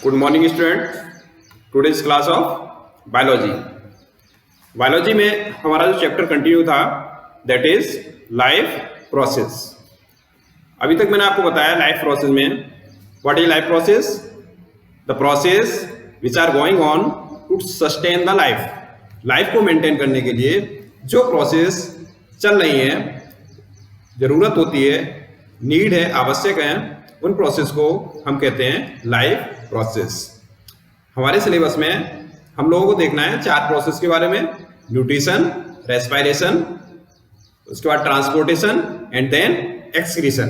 Good morning student. Today's class of biology. Biology में हमारा जो चैप्टर कंटिन्यू था दैट इज लाइफ प्रोसेस। अभी तक मैंने आपको बताया लाइफ प्रोसेस में what is life process, the process which are going on to sustain the life. Life को मेंटेन करने के लिए जो प्रोसेस चल रही है, जरूरत होती है, नीड है, आवश्यक है, उन प्रोसेस को हम कहते हैं लाइफ प्रोसेस। हमारे सिलेबस में हम लोगों को देखना है 4 प्रोसेस के बारे में: न्यूट्रिशन, रेस्पिरेशन, उसके बाद transportation and then excretion.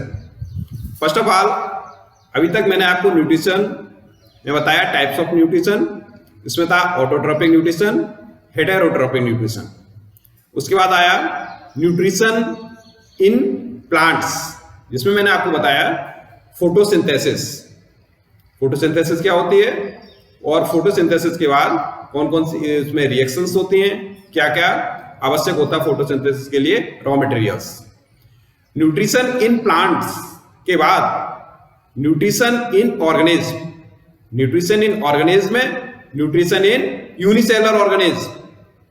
First of all, अभी तक मैंने आपको न्यूट्रिशन में बताया टाइप्स ऑफ न्यूट्रिशन। इसमें था ऑटोट्रोपिक न्यूट्रिशन, हेटेरोट्रोपिक न्यूट्रिशन। उसके बाद आया न्यूट्रिशन इन प्लांट्स, जिसमें मैंने आपको बताया फोटोसिंथेसिस। फोटोसिंथेसिस क्या होती है और फोटोसिंथेसिस के बाद कौन कौन सी इसमें रिएक्शंस होती हैं, क्या क्या आवश्यक होता है फोटोसिंथेसिस के लिए, raw materials. Nutrition in plants के बाद nutrition in organism. Nutrition in organism में nutrition in unicellular organism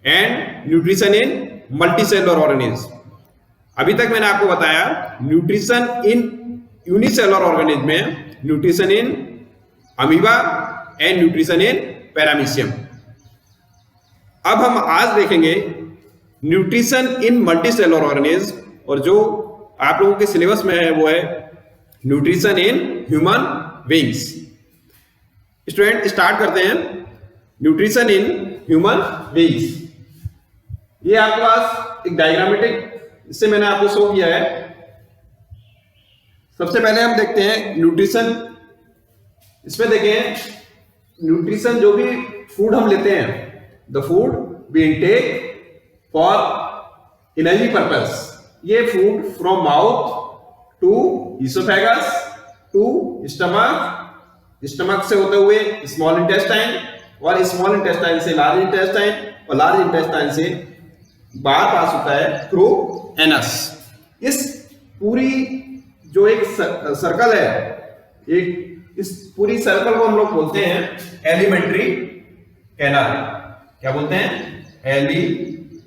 and nutrition in multicellular organism. अभी तक मैंने आपको बताया न्यूट्रिशन इन यूनिसेलुलर ऑर्गेनिज्म में nutrition in amoeba and nutrition in paramecium. अब हम आज देखेंगे न्यूट्रिशन इन मल्टीसेलुलर ऑर्गेनिज्म, और जो आप लोगों के सिलेबस में है वो है nutrition in human beings. Student start करते हैं। न्यूट्रिशन इन ह्यूमन बीइंग्स, ये आपके पास एक डायग्रामेटिक इससे मैंने आपको शो किया है। सबसे पहले हम देखते हैं न्यूट्रिशन। इसमें देखें न्यूट्रिशन, जो भी फूड हम लेते हैं, the food we intake for energy purpose. ये food from mouth to oesophagus to stomach, stomach से होते हुए स्मॉल इंटेस्टाइन, और स्मॉल इंटेस्टाइन से लार्ज इंटेस्टाइन, और लार्ज इंटेस्टाइन से बाहर पास होता है थ्रू एनस। इस पूरी जो एक सर्कल है, एक इस पूरी सर्कल को हम लोग बोलते हैं एलिमेंट्री कैनाल। क्या बोलते हैं? Alimentary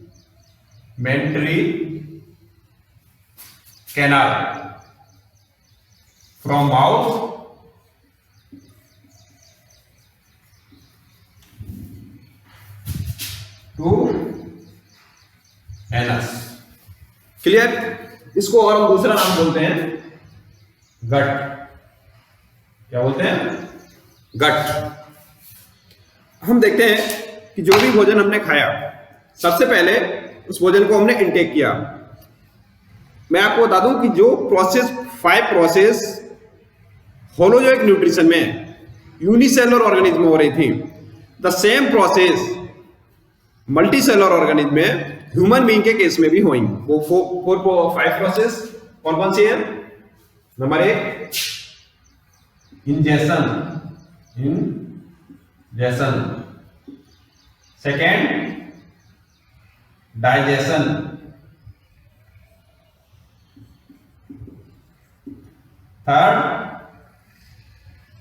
canal from mouth to anus. Clear? इसको और हम दूसरा नाम बोलते हैं गट। क्या बोलते हैं? गट। हम देखते हैं कि जो भी भोजन हमने खाया, सबसे पहले उस भोजन को हमने इनटेक किया। मैं आपको बता दूं कि जो प्रोसेस 5 प्रोसेस होलोजोइक न्यूट्रिशन में यूनिसेलुलर ऑर्गेनिज्म हो रही थी, the same process multicellular organism में ह्यूमन बीइंग के केस में भी होंगी। वो 5 प्रोसेस कौन कौन सी है? Number 1 ingestion, second digestion, third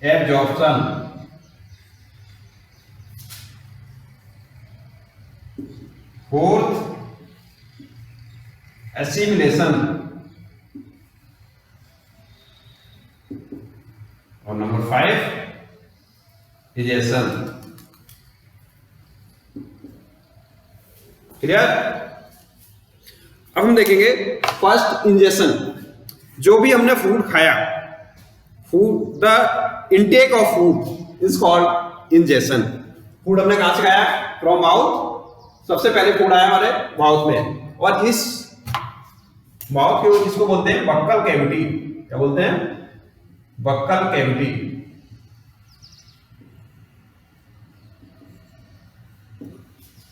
absorption, fourth assimilation, और नंबर 5 डिजेशन। क्लियर? अब हम देखेंगे फर्स्ट इंजेशन। जो भी हमने फूड खाया, food the intake of food is called ingestion. Food हमने कहां से खाया? From mouth. सबसे पहले फूड आया हमारे माउथ में, और इस माउथ के इसको बोलते हैं बक्कल कैविटी। क्या बोलते हैं? Buccal cavity.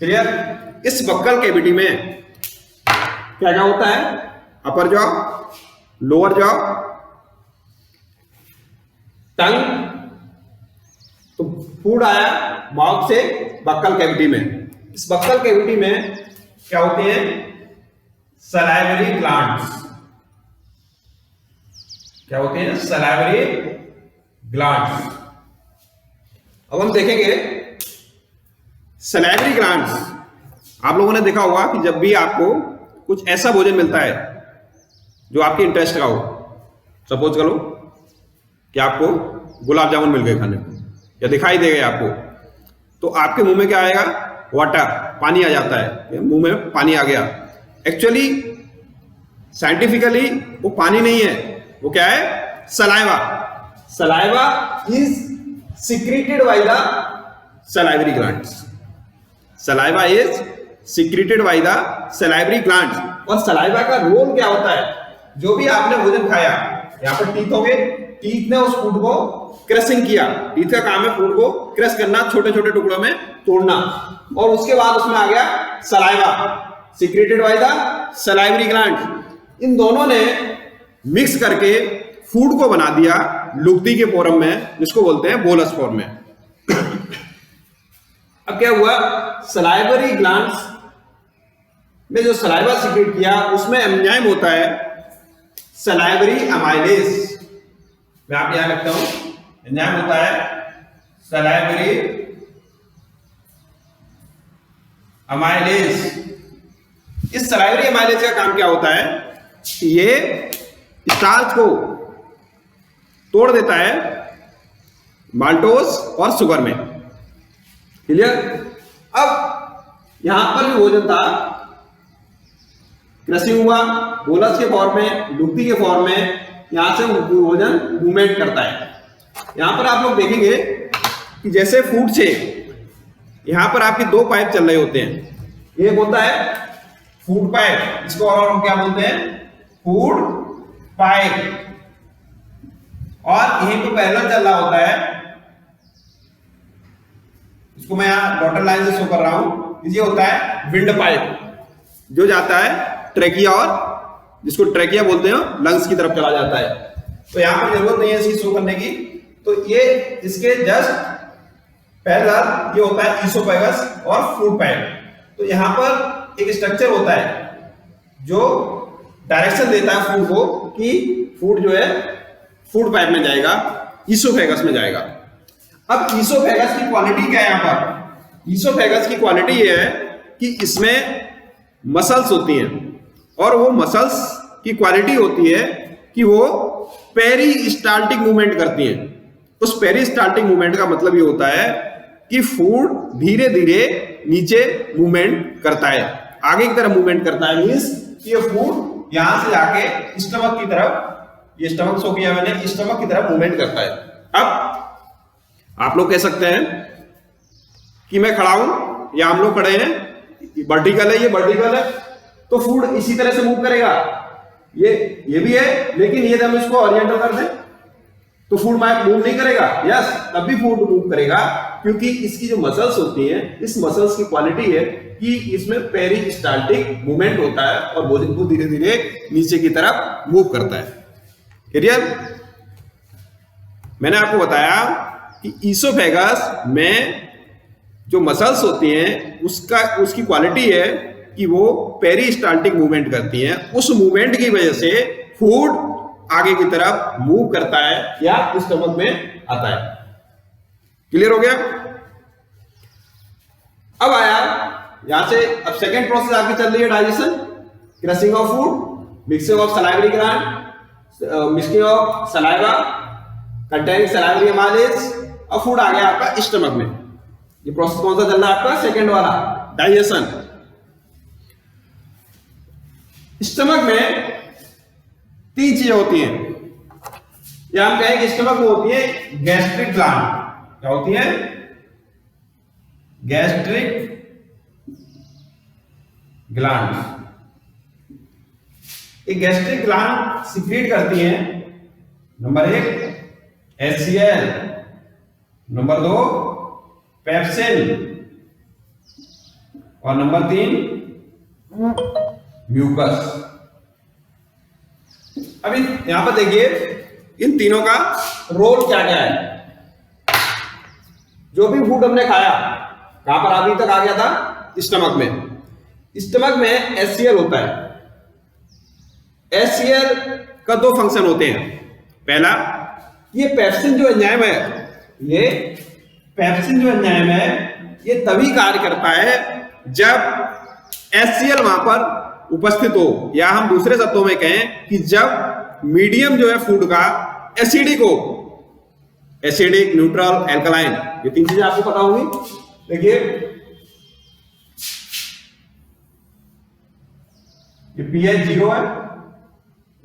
क्लियर? इस बक्कल कैविटी में क्या क्या होता है? अपर जॉ, लोअर जॉ, टंग। तो फूड आया माउथ से बक्कल कैविटी में। इस बक्कल कैविटी में क्या होते हैं? Salivary glands. क्या होते हैं? Salivary glands. अब हम देखेंगे सलाइवरी ग्लैंड्स। आप लोगों ने देखा होगा कि जब भी आपको कुछ ऐसा भोजन मिलता है जो आपके इंटरेस्ट का हो, सपोज करो कि आपको गुलाब जामुन मिल गए खाने को या दिखाई दे गए आपको, तो आपके मुंह में क्या आएगा? वाटर, पानी आ जाता है, मुंह में पानी आ गया। एक्चुअली साइंटिफिकली वो पानी नहीं है, वो क्या है? Saliva. Saliva is secreted by the salivary glands. Saliva is secreted by the salivary glands. और सलाइवा का रोल क्या होता है? जो भी आपने भोजन खाया, यहां पर टीथ हो गए, टीथ ने उस फूड को क्रशिंग किया। टीथ का काम है फूड को क्रश करना, छोटे छोटे टुकड़ों में तोड़ना, और उसके बाद उसमें आ गया saliva, secreted by the salivary gland. इन दोनों ने मिक्स करके फूड को बना दिया लुगदी के फॉर्म में, जिसको बोलते हैं बोलस फॉर्म में। अब क्या हुआ? सलाइवरी ग्लैंड्स में जो सलाइवा सिक्रेट किया उसमें एंजाइम होता है सलाइवरी अमाइलेज। मैं आप यहां लिखता हूं, एंजाइम होता है सलाइवरी अमाइलेज। इस सलाइवरी अमाइलेज का काम क्या होता है? ये स्टार्च को तोड़ देता है माल्टोस और शुगर में। क्लियर? अब यहां पर भी भोजन था, क्रशिंग हुआ बोलस के फॉर्म में, लुगदी के फॉर्म में, यहां से भोजन मूवमेंट करता है। यहां पर आप लोग देखेंगे कि जैसे फूड से यहां पर आपके दो पाइप चल रहे होते हैं। एक होता है फूड पाइप, इसको और हम क्या बोलते हैं? Food pipe. और यहीं पे पैरेलल चल रहा होता है, इसको मैं यहां डॉटेड लाइन से शो कर रहा हूं, ये होता है विंड पाइप, जो जाता है ट्रेकिया, और जिसको ट्रेकिया बोलते हैं, लंग्स की तरफ चला जाता है। तो यहां पर जरूरत नहीं है इसकी शो करने की, तो ये इसके जस्ट पैरेलल ये होता है ईसोफेगस और फूड पाइप। तो यहां पर एक स्ट्रक्चर होता है जो डायरेक्शन देता है फूड को कि फूड जो है फूड पाइप में जाएगा, ईसोफेगस में जाएगा। अब ईसोफेगस की क्वालिटी क्या है? यहां पर ईसोफेगस की क्वालिटी ये है कि इसमें मसल्स होती हैं, और वो मसल्स की क्वालिटी होती है कि वो पेरिस्टाल्टिक मूवमेंट करती हैं। उस पेरिस्टाल्टिक मूवमेंट का मतलब ये होता है कि फूड धीरे धीरे नीचे मूवमेंट करता है, आगे की तरफ मूवमेंट करता है। मींस ये फूड यहां से जाके स्टमक की तरफ, ये स्टमक शो किया मैंने, स्टमक की तरफ मूवमेंट करता है। अब आप लोग कह सकते हैं कि मैं खड़ा हूं या हम लोग खड़े हैं, वर्टिकल है, ये वर्टिकल है, तो फूड इसी तरह से मूव करेगा। ये भी है, लेकिन ये जब हम इसको ओरिएंटल कर दें तो फूड मूव नहीं करेगा। यस, तब भी फूड मूव करेगा, क्योंकि इसकी जो मसल्स होती हैं, इस मसल्स की क्वालिटी है कि इसमें पेरिस्टाल्टिक मूवमेंट होता है और भोजन को धीरे धीरे नीचे की तरफ मूव करता है। क्लियर? मैंने आपको बताया कि ईसोफेगस में जो मसल्स होती हैं उसकी क्वालिटी है कि वो पेरिस्टाल्टिक मूवमेंट करती हैं। उस मूवमेंट की वजह से फूड आगे की तरफ मूव करता है या स्टमक में आता है। क्लियर हो गया? अब आया यहां से, अब सेकेंड प्रोसेस आपकी चल रही है digestion, crushing of food, mixing of salivary gland, mixing of saliva containing salivary amylase, और फूड आ गया आपका स्टमक में। ये प्रोसेस कौन सा चल रहा है आपका? सेकेंड वाला, डाइजेशन। स्टमक में तीन चीजें होती हैं, या हम कहें कि स्टमक में होती है गैस्ट्रिक ग्लैंड। क्या होती है? Gastric gland. एक गैस्ट्रिक ग्लैंड सिक्रीट करती हैं, नंबर 1 HCl, नंबर 2 पेप्सिन, और नंबर 3 म्यूकस। अभी यहां पर देखिए इन तीनों का रोल क्या क्या है। जो भी फूड हमने खाया कहां पर अभी तक आ गया था? स्टमक में। स्टमक में HCl होता है। HCl का दो फंक्शन होते हैं। पहला, ये पेप्सिन जो एंजाइम है, ये पेप्सिन जो एंजाइम है ये तभी कार्य करता है जब HCl वहां पर उपस्थित हो, या हम दूसरे शब्दों में कहें कि जब मीडियम जो है फूड का एसिडिक हो, एसिडिक, न्यूट्रल, एल्कलाइन, ये तीन चीजें आपको पता होंगी। देखिए ये pH 0 है,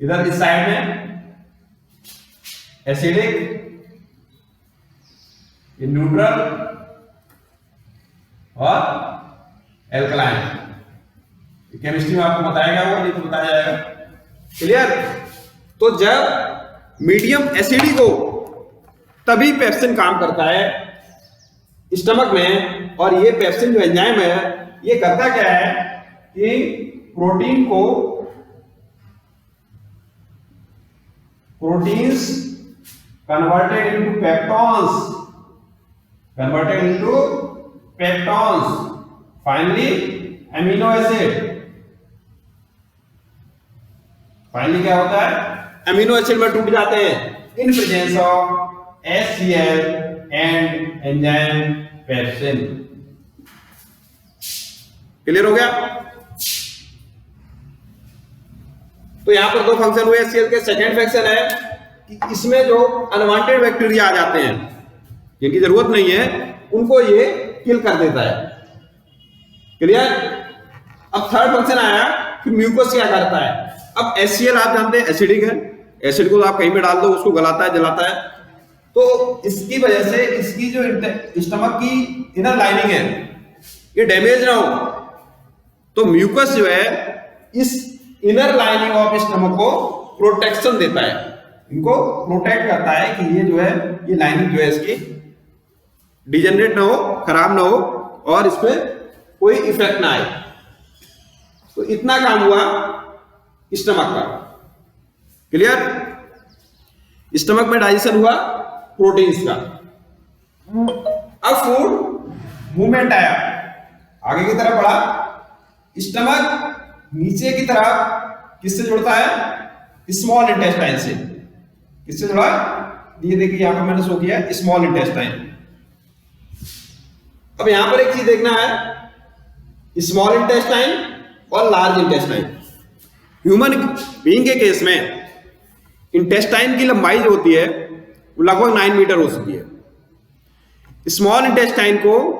इधर इस साइड में एसिडिक, ये न्यूट्रल और एल्कलाइन। केमिस्ट्री में आपको बताया गया होगा, नहीं तो बताया जाएगा। क्लियर? तो जब मीडियम एसिडिक हो तभी पेप्सिन काम करता है स्टमक में। और ये पेप्सिन जो एंजाइम है ये करता क्या है कि प्रोटीन को, proteins converted into peptones, converted into peptones, finally amino acid. Finally क्या होता है? एमिनो एसिड में टूट जाते हैं in presence of HCl and enzyme pepsin. Clear हो गया? तो यहां पर दो फंक्शन हुए HCl के। सेकेंड फंक्शन है कि इसमें जो अनवांटेड बैक्टीरिया आ जाते हैं जिनकी जरूरत नहीं है उनको ये किल कर देता है। क्लियर? अब थर्ड फंक्शन आया कि म्यूकस क्या करता है। अब HCl आप जानते हैं एसिडिक है, एसिड को आप कहीं पे डाल दो उसको गलाता है, जलाता है। तो इसकी वजह से इसकी जो स्टमक की इनर लाइनिंग है ये डैमेज ना हो, तो म्यूकस जो है इस इनर लाइनिंग ऑफ स्टमक को प्रोटेक्शन देता है, इनको प्रोटेक्ट करता है कि ये जो है ये लाइनिंग जो है इसकी डिजेनरेट ना हो, खराब ना हो और इसमें कोई इफेक्ट ना आए। तो इतना काम हुआ स्टमक का। क्लियर? स्टमक में डाइजेशन हुआ प्रोटीन्स का। अब फूड मूवमेंट आया, आगे की तरफ बढ़ा। स्टमक नीचे की तरफ किससे जुड़ता है? स्मॉल इंटेस्टाइन से। किससे जुड़ा? ये देखिए यहां पर मैंने शो किया है स्मॉल इंटेस्टाइन। अब यहां पर एक चीज देखना है, स्मॉल इंटेस्टाइन और लार्ज इंटेस्टाइन। ह्यूमन बीइंग के केस में इंटेस्टाइन की लंबाई जो होती है वो लगभग 9 मीटर हो सकती है। स्मॉल इंटेस्टाइन को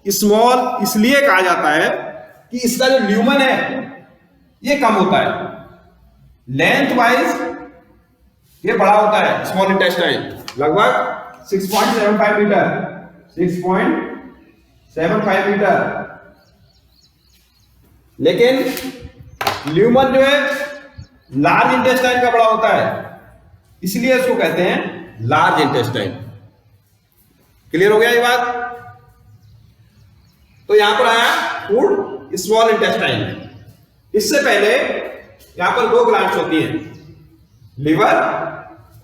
स्मॉल इसलिए कहा जाता है कि इसका जो ल्यूमन है ये कम होता है, लेंथ वाइज ये बड़ा होता है। स्मॉल इंटेस्टाइन लगभग 6.75 मीटर, 6.75 मीटर, लेकिन ल्यूमन जो है लार्ज इंटेस्टाइन का बड़ा होता है, इसलिए इसको कहते हैं लार्ज इंटेस्टाइन। क्लियर हो गया ये बात? तो यहां पर आया फूड स्मॉल इंटेस्टाइन में। इससे पहले यहां पर दो ग्लैंड्स होती हैं, लिवर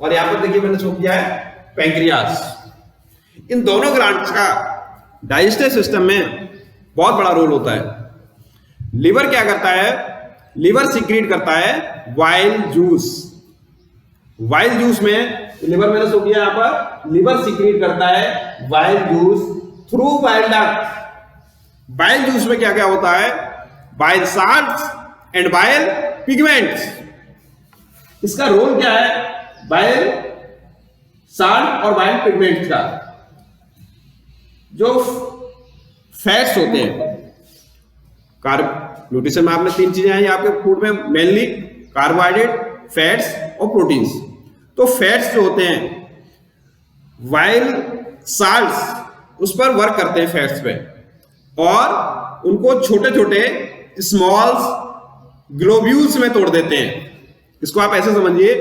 और यहां पर देखिए मैंने शो किया है पैंक्रियास। इन दोनों ग्लैंड्स का डाइजेस्टिव सिस्टम में बहुत बड़ा रोल होता है। लिवर क्या करता है? लिवर सीक्रेट करता है वाइल जूस। वाइल जूस में लिवर मैंने शो किया यहां पर, लिवर सीक्रेट करता है while juice through bile duct. Bile juice में क्या क्या होता है? Bile salts and bile pigments. इसका रोल क्या है? बाइल साल्ट और बाइल पिगमेंट्स का जो फैट्स होते हैं, न्यूट्रिशन में आपने तीन चीजें आई आपके फूड में, मेनली कार्बोहाइड्रेट, फैट्स और प्रोटीन्स। तो फैट्स जो होते हैं वाइल साल्ट्स उस पर वर्क करते हैं फैट्स पे, और उनको छोटे छोटे स्मॉल ग्लोब्यूल्स में तोड़ देते हैं। इसको आप ऐसे समझिए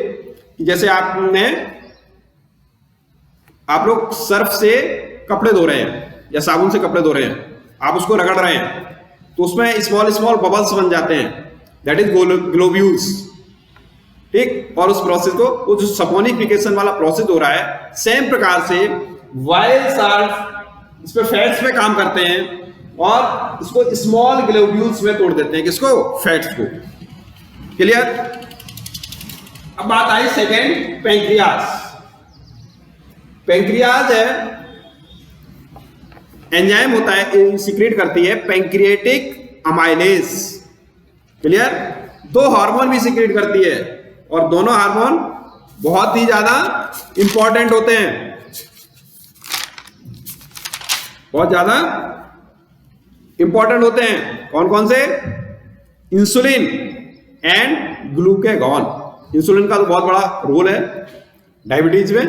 कि जैसे आप लोग सर्फ से कपड़े धो रहे हैं या साबुन से कपड़े धो रहे हैं, आप उसको रगड़ रहे हैं तो उसमें स्मॉल स्मॉल बबल्स बन जाते हैं, दैट इज ग्लोब्यूल्स। ठीक? और उस प्रोसेस को, वो जो सपोनिफिकेशन वाला प्रोसेस हो रहा है, सेम प्रकार से वाइल साल्ट इस पे फैट्स पे काम करते हैं और इसको स्मॉल ग्लोब्यूल्स में तोड़ देते हैं। किसको? फैट्स को। क्लियर? अब बात आई सेकेंड, पैंक्रियास। पैंक्रियाज है एंजाइम होता है, सीक्रेट करती है पैंक्रियाटिक अमाइलेज। क्लियर? दो हार्मोन भी सीक्रेट करती है और दोनों हार्मोन बहुत ही ज्यादा इंपॉर्टेंट होते हैं, बहुत ज्यादा इंपॉर्टेंट होते हैं। कौन कौन से? Insulin and glucagon. इंसुलिन का तो बहुत बड़ा रोल है डायबिटीज में,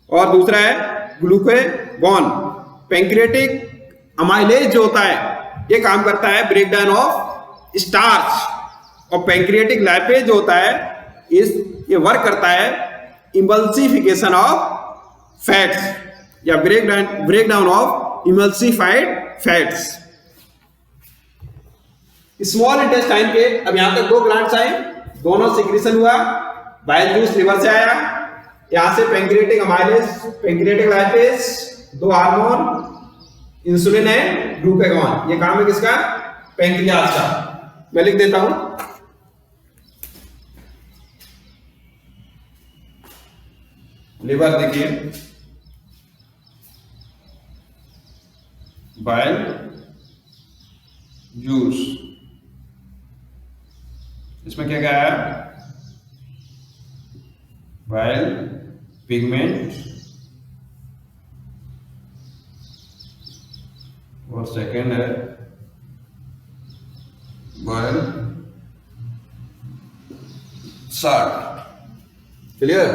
और दूसरा है ग्लूकेगॉन। पैंक्रियाटिक अमाइलेज जो होता है ये काम करता है ब्रेक डाउन ऑफ स्टार्च, और पैंक्रियाटिक लाइपेज जो होता है ये वर्क करता है इमल्सिफिकेशन ऑफ फैट्स या break down of emulsified fats. Small intestine के अब यहां तक दो ग्लैंड्स आए, दोनों सिक्रीशन हुआ, बाइल जूस लिवर से आया, यहां से पैंक्रियाटिक अमाइलेज, पैंक्रियाटिक लाइपेज, दो हार्मोन इंसुलिन है, ग्लूकेगॉन। ये काम है किसका? पैंक्रियाज का। मैं लिख देता हूं, लिवर देखिए, बाइल जूस, इसमें क्या क्या है? बाइल पिगमेंट और सेकेंड है बाइल साल्ट। क्लियर?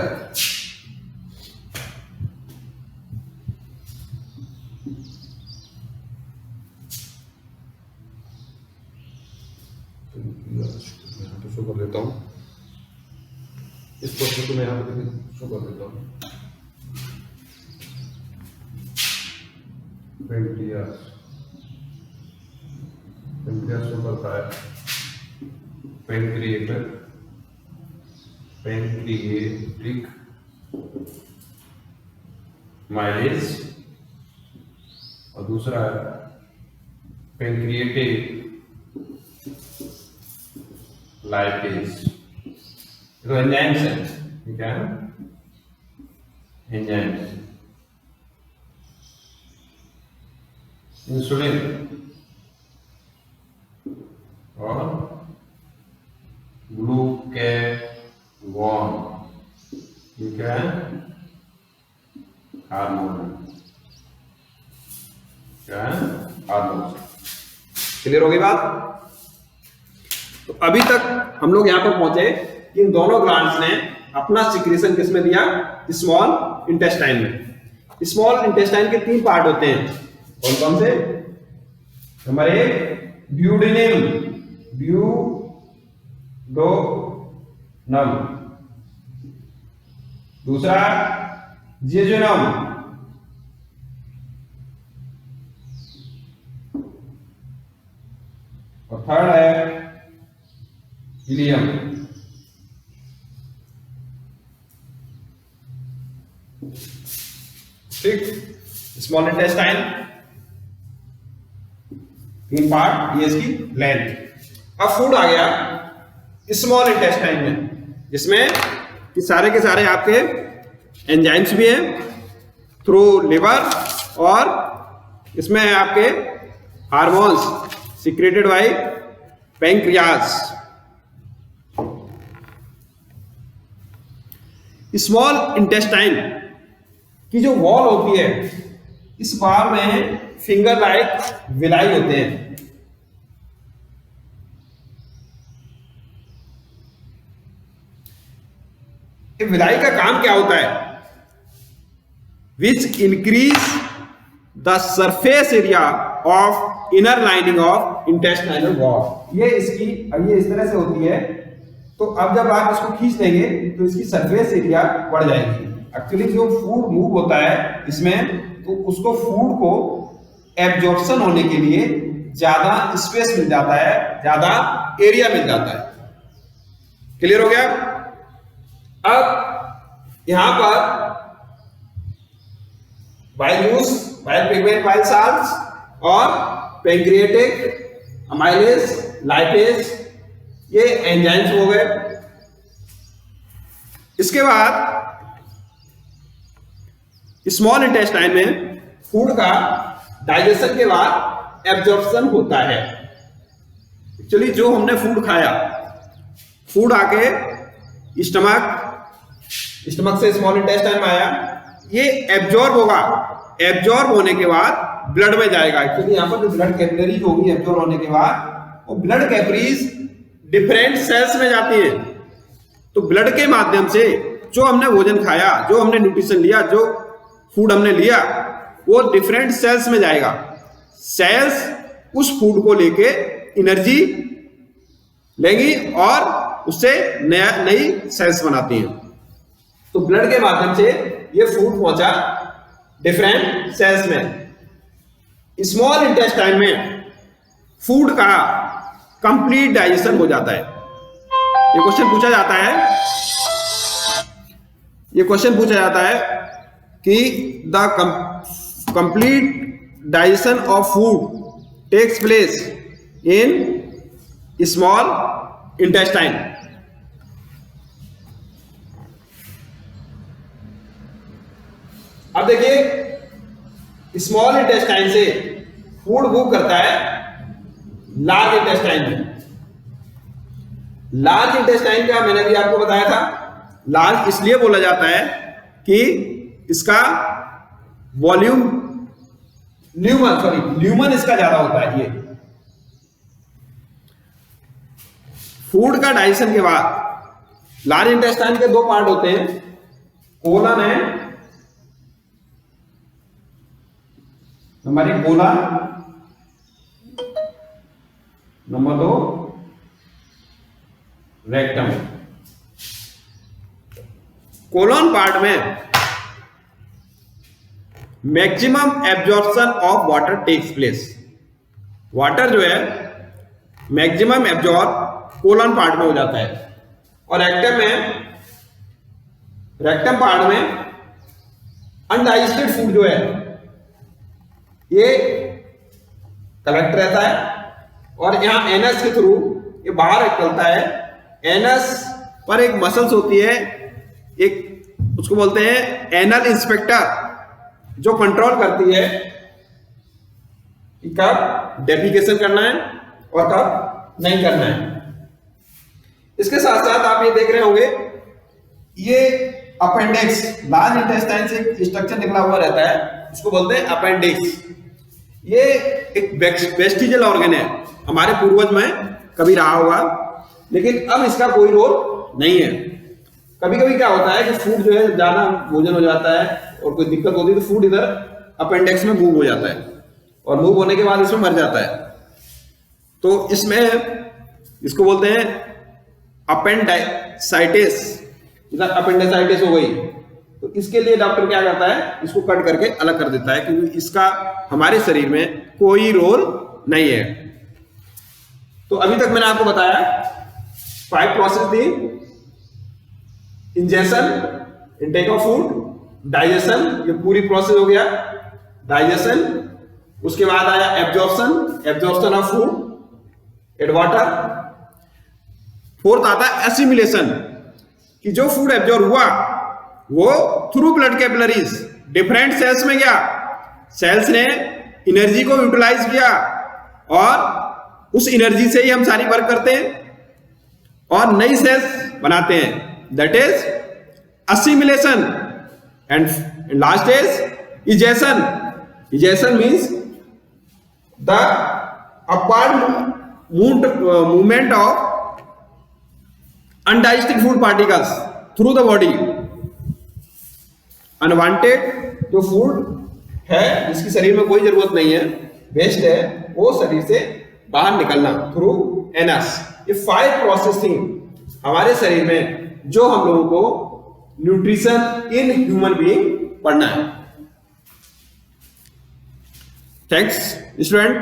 यहाँ पे शो कर देता हूँ, इस क्वेश्चन को मैं यहाँ पे शो कर देता हूँ। पैंक्रियास शो करता है पैंक्रिएटिक माइलेज, और दूसरा है पैंक्रिएटिक लाइपेज। तो एंजाइम्स है, ठीक है, एंजाइम्स। इंसुलिन और ग्लूकेगॉन, ठीक है, हार्मोन, क्या है? हार्मोन। क्लियर हो गई बात? तो अभी तक हम लोग यहां पर पहुंचे, इन दोनों ग्लैंड्स ने अपना सिक्रीशन किसमें दिया? स्मॉल इंटेस्टाइन में। स्मॉल इंटेस्टाइन के तीन पार्ट होते हैं, कौन कौन से? नंबर एक ड्यूडेनम, ड्यूडोनम, दूसरा जेजुनम, और थर्ड है इलियम। ठीक, स्मॉल इंटेस्टाइन तीन पार्ट, ये इसकी लेंथ। अब फूड आ गया स्मॉल इंटेस्टाइन में, जिसमें कि सारे के सारे आपके एंजाइम्स भी हैं थ्रू लिवर, और इसमें है आपके hormones secreted by pancreas. Small intestine की जो वॉल होती है, इस वॉल में फिंगर लाइक विलाई होते हैं। विलाई का काम क्या होता है? Which increase the surface area of inner lining of intestinal wall. ये इसकी, अब ये इस तरह से होती है, तो अब जब आप इसको खींच देंगे तो इसकी सरफेस एरिया बढ़ जाएगी। एक्चुअली जो फूड मूव होता है इसमें, तो उसको फूड को एब्जॉर्प्शन होने के लिए ज्यादा स्पेस मिल जाता है, ज्यादा एरिया मिल जाता है। क्लियर हो गया? अब यहां पर bile juice, bile pigment, bile salts और पैंक्रियाटिक अमाइलेज, लाइपेज, ये एंजाइम्स हो गए। इसके बाद स्मॉल इंटेस्टाइन में फूड का डाइजेशन के बाद एब्जॉर्प्शन होता है। एक्चुअली जो हमने फूड खाया, फूड आके स्टमक से स्मॉल इंटेस्टाइन में आया, ये एब्जॉर्ब होगा, एब्जॉर्ब होने के बाद ब्लड में जाएगा। एक्चुअली यहाँ पर जो ब्लड कैपिलरीज होगी एब्जॉर्ब होने के बाद, वो ब्लड कैपिलरीज डिफरेंट सेल्स में जाती है। तो ब्लड के माध्यम से जो हमने भोजन खाया, जो हमने न्यूट्रिशन लिया, जो फूड हमने लिया, वो डिफरेंट सेल्स में जाएगा। सेल्स उस फूड को लेके एनर्जी लेंगी और उससे नई सेल्स बनाती हैं। तो ब्लड के माध्यम से ये फूड पहुंचा डिफरेंट सेल्स में। स्मॉल इंटेस्टाइन में फूड का कंप्लीट डाइजेशन हो जाता है। ये क्वेश्चन पूछा जाता है कि the complete digestion of food takes place in small intestine. अब देखिए, स्मॉल इंटेस्टाइन से फूड मूव करता है लार्ज इंटेस्टाइन में। लार्ज इंटेस्टाइन का मैंने भी आपको बताया था, लार्ज इसलिए बोला जाता है कि इसका वॉल्यूम ल्यूमन इसका ज्यादा होता है। ये फूड का डाइजेशन के बाद लार्ज इंटेस्टाइन के दो पार्ट होते हैं, कोलन है, number 1 colon, number 2 rectum. Colon part में maximum absorption of water takes place. Water जो है मैक्सिमम एब्जॉर्ब कोलन पार्ट में हो जाता है। और रेक्टम पार्ट में अनडाइजेस्टेड फूड जो है ये कलेक्ट रहता है और यहां एनस के थ्रू ये बाहर निकलता है। एनस पर एक मसल्स होती है, एक उसको बोलते हैं एनल इंस्पेक्टर, जो कंट्रोल करती है कि कब डेफिकेशन करना है और कब नहीं करना है। इसके साथ साथ आप ये देख रहे होंगे, ये अपेंडिक्स, लार्ज इंटेस्टाइन से स्ट्रक्चर निकला हुआ रहता है, इसको बोलते हैं अपेंडिक्स। ये एक वेस्टिजियल ऑर्गन है, हमारे पूर्वज में कभी रहा होगा, लेकिन अब इसका कोई रोल नहीं है। कभी कभी क्या होता है कि फूड जो है ज्यादा भोजन हो जाता है और कोई दिक्कत होती है तो फूड इधर अपेंडिक्स में मूव हो जाता है और मूव होने के बाद इसमें मर जाता है। तो इसमें इसको बोलते हैं अपेंडिसाइटिस। इधर अपेंडिसाइटिस हो गई तो इसके लिए डॉक्टर क्या करता है, इसको कट करके अलग कर देता है, क्योंकि इसका हमारे शरीर में कोई रोल नहीं है। तो अभी तक मैंने आपको बताया 5 प्रोसेस थी, ingestion, intake of food, digestion, ये पूरी प्रोसेस हो गया डाइजेशन। उसके बाद आया absorption of food and water. Fourth आता है एसिमिलेशन, कि जो फूड एब्जॉर्ब हुआ वो through blood capillaries different cells में गया, सेल्स ने एनर्जी को यूटिलाइज किया और उस एनर्जी से ही हम सारी वर्क करते हैं और नई सेल्स बनाते हैं, that is assimilation. And last is egestion. Egestion means the upward movement of undigested food particles through the body. Unwanted जो फूड है जिसकी शरीर में कोई जरूरत नहीं है, वेस्ट है, वो शरीर से बाहर निकलना थ्रू एनस। ये 5 प्रोसेस थी हमारे शरीर में जो हम लोगों को न्यूट्रिशन इन ह्यूमन बीइंग पढ़ना है। Thanks student.